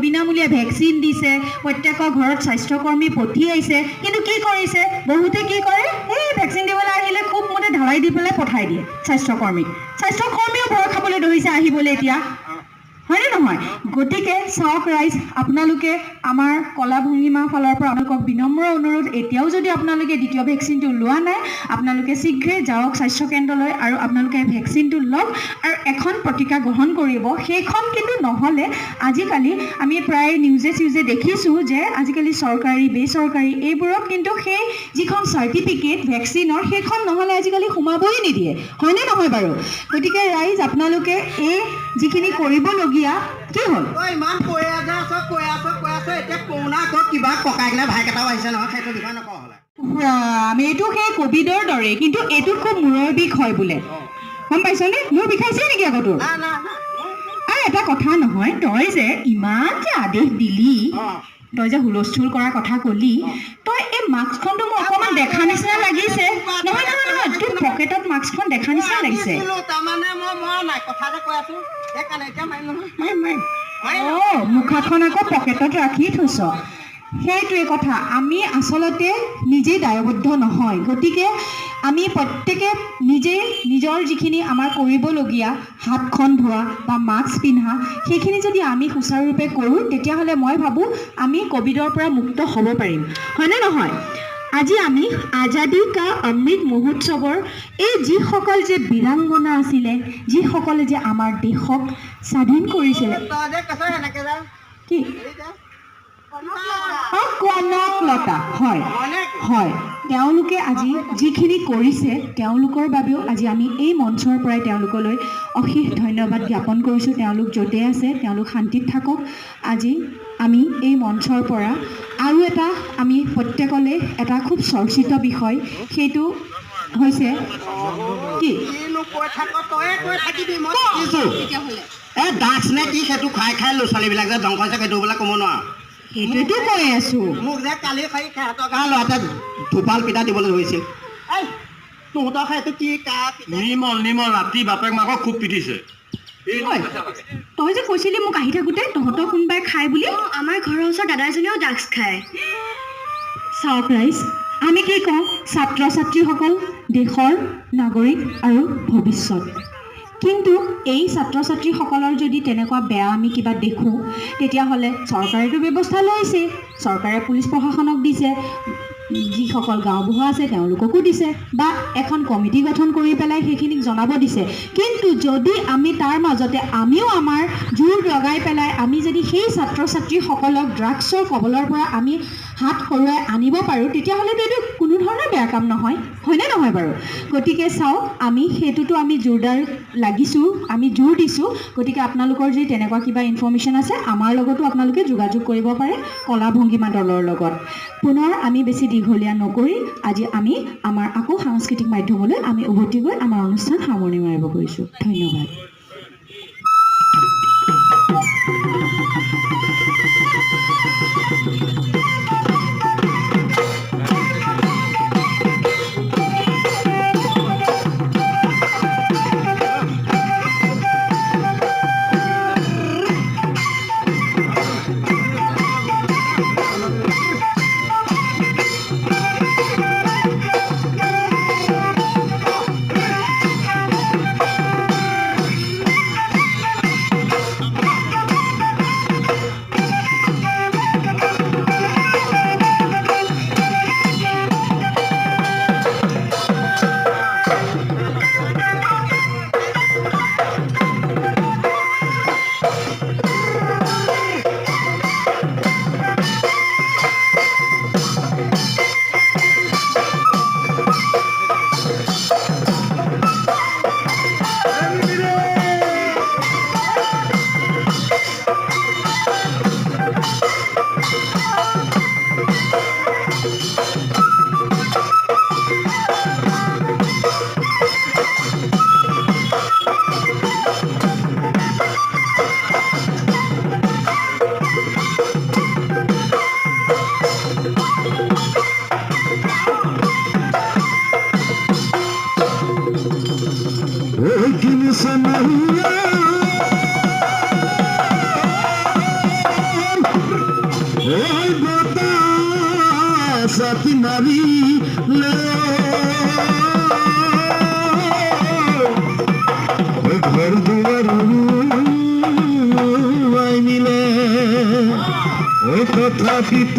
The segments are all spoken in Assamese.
বিনামূলীয়া ভ্যাকসিন দিছে, প্ৰত্যেকৰ ঘৰত স্বাস্থ্যকৰ্মী পঠিয়াইছে, কিন্তু কি কৰিছে বহুতে কি কৰে এই ভ্যাকসিন দিবলৈ আহিলে খুব মতে ঢালাই দি পেলাই পঠাই দিয়ে স্বাস্থ্যকৰ্মীও ভয় খাবলৈ ধৰিছে আহিবলৈ এতিয়া, হয়নে নহয়? গতিকে চাওক ৰাইজ, আপোনালোকে আমাৰ কলা ভংগীমা ফালৰ পৰা আপোনালোকক বিনম্ৰ অনুৰোধ, এতিয়াও যদি আপোনালোকে দ্বিতীয় ভ্যাকসিনটো লোৱা নাই আপোনালোকে শীঘ্ৰে যাওক স্বাস্থ্য কেন্দ্ৰলৈ আৰু আপোনালোকে ভ্যাকসিনটো লওক আৰু এখন প্ৰতিকা গ্ৰহণ কৰিব। সেইখন কিন্তু নহ'লে আজিকালি আমি প্ৰায় নিউজে দেখিছোঁ যে আজিকালি চৰকাৰী বেচৰকাৰী এইবোৰক কিন্তু সেই যিখন চাৰ্টিফিকেট ভ্যাকসিনৰ সেইখন নহ'লে আজিকালি সোমাবই নিদিয়ে, হয়নে নহয় বাৰু? গতিকে ৰাইজ আপোনালোকে এই যিখিনি কৰিবলগীয়া কি হ'ল ইমান কৈ আছ এতিয়া কৰোণা ক'ত কিবা ককাই গ'লে ভাই কেইটাও আহিছে নহয়, সেইটো বিষয়ে নকওঁ হ'লে এইটো সেই কভিডৰ দৰে, কিন্তু এইটোত খুব মূৰৰ বিষ হয় বোলে, গম পাইছনে? মোৰ বিষাইছে নেকি আকৌ তোৰ? আৰু এটা কথা নহয়, তই যে ইমান যে আদেশ দিলি তই যে হুলস্থুল কৰাৰ কথা ক'লি তই এই মাস্কখনটো মোৰ অকণমান দেখা নিচিনা লাগিছে নহয় নহয় নহয় তোৰ পকেটত মাস্কখন দেখা নিচিনা লাগিছে মুখাখন আকৌ পকেটত ৰাখি থৈছ সেইটোৱে কথা আমি আচলতে নিজেই দায়বদ্ধ নহয় গতিকে আমি প্ৰত্যেকে নিজেই নিজৰ যিখিনি আমাৰ কৰিবলগীয়া হাতখন ধোৱা বা মাস্ক পিন্ধা সেইখিনি যদি আমি সুচাৰুৰূপে কৰোঁ তেতিয়াহ'লে মই ভাবোঁ আমি ক'ভিডৰ পৰা মুক্ত হ'ব পাৰিম হয়নে নহয় আজি আমি আজাদী কা অমৃত মহোৎসৱৰ এই যিসকল যে বীৰাংগনা আছিলে যিসকলে যে আমাৰ দেশক স্বাধীন কৰিছিলে কি কনকলতা হয় হয় তেওঁলোকে আজি যিখিনি কৰিছে তেওঁলোকৰ বাবেও আজি আমি এই মঞ্চৰ পৰাই তেওঁলোকলৈ অশেষ ধন্যবাদ জ্ঞাপন কৰিছোঁ তেওঁলোক য'তে আছে তেওঁলোক শান্তিত থাকক আজি আমি এই মঞ্চৰ পৰা আৰু এটা আমি প্ৰত্যেকলৈ এটা খুব চৰ্চিত বিষয় সেইটো হৈছে কি দাস নে কি সেইটো খাই খাই ল'ৰা ছোৱালীবিলাক যে ধ্বংস হৈছে সেইটো বোলে ক'ব নোৱাৰা সেইটোৱেতো কৈ আছোঁ মোক যে কালি খাই সিহঁতৰ গাঁৱৰ ল'ৰাটোৱে ধোপাল পিঠা দিবলৈ ধৰিছিল তহঁতৰ সেইটো কি নিমল ৰাতি বাপেক মাকক খুব পিটিছে তই যে কৈছিলি মোক আহি থাকোঁতে তহঁতৰ কোনোবাই খায় বুলি আমাৰ ঘৰৰ ওচৰৰ দাদা এজনেও ড্ৰাগছ খায় চাওক ৰাইজ আমি কি কওঁ ছাত্ৰ ছাত্ৰীসকল দেশৰ নাগৰিক আৰু ভৱিষ্যত কিন্তু এই ছাত্ৰ ছাত্ৰীসকলৰ যদি তেনেকুৱা বেয়া আমি কিবা দেখোঁ তেতিয়াহ'লে চৰকাৰেতো ব্যৱস্থা লৈছে চৰকাৰে পুলিচ প্ৰশাসনক দিছে যিসকল গাঁওবুঢ়া আছে তেওঁলোককো দিছে বা এখন কমিটি গঠন কৰি পেলাই সেইখিনিক জনাব দিছে কিন্তু যদি আমি তাৰ মাজতে আমিও আমাৰ জোৰ লগাই পেলাই আমি যদি সেই ছাত্ৰ ছাত্ৰীসকলক ড্ৰাগছৰ কবলৰ পৰা আমি হাত সৰুৱাই আনিব পাৰোঁ তেতিয়াহ'লেতো এইটো কোনো ধৰণৰ বেয়া কাম নহয় হয়নে নহয় বাৰু গতিকে চাওক আমি সেইটোতো আমি জোৰদাৰ লাগিছোঁ আমি জোৰ দিছোঁ গতিকে আপোনালোকৰ যদি তেনেকুৱা কিবা ইনফৰ্মেশ্যন আছে আমাৰ লগতো আপোনালোকে যোগাযোগ কৰিব পাৰে কলা ভংগীমা দলৰ লগত পুনৰ আমি বেছি দীঘলীয়া নকৰি আজি আমি আমাৰ আকৌ সাংস্কৃতিক মাধ্যমলৈ আমি উভতি গৈ আমাৰ অনুষ্ঠান সামৰণি মাৰিব কৰিছোঁ ধন্যবাদ साथी नारी ले घर दुआर मिले तथापित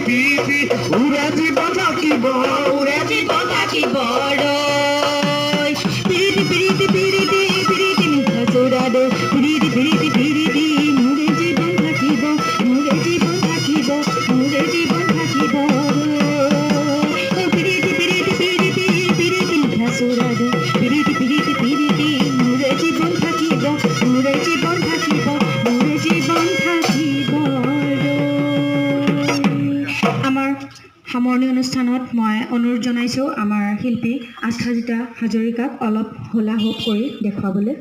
बिहु উৰাজি বতাকি বড় শিল্পী আস্থাজিতা হাজৰিকাক অলপ হোলা হোপ কৰি দেখুৱাবলৈ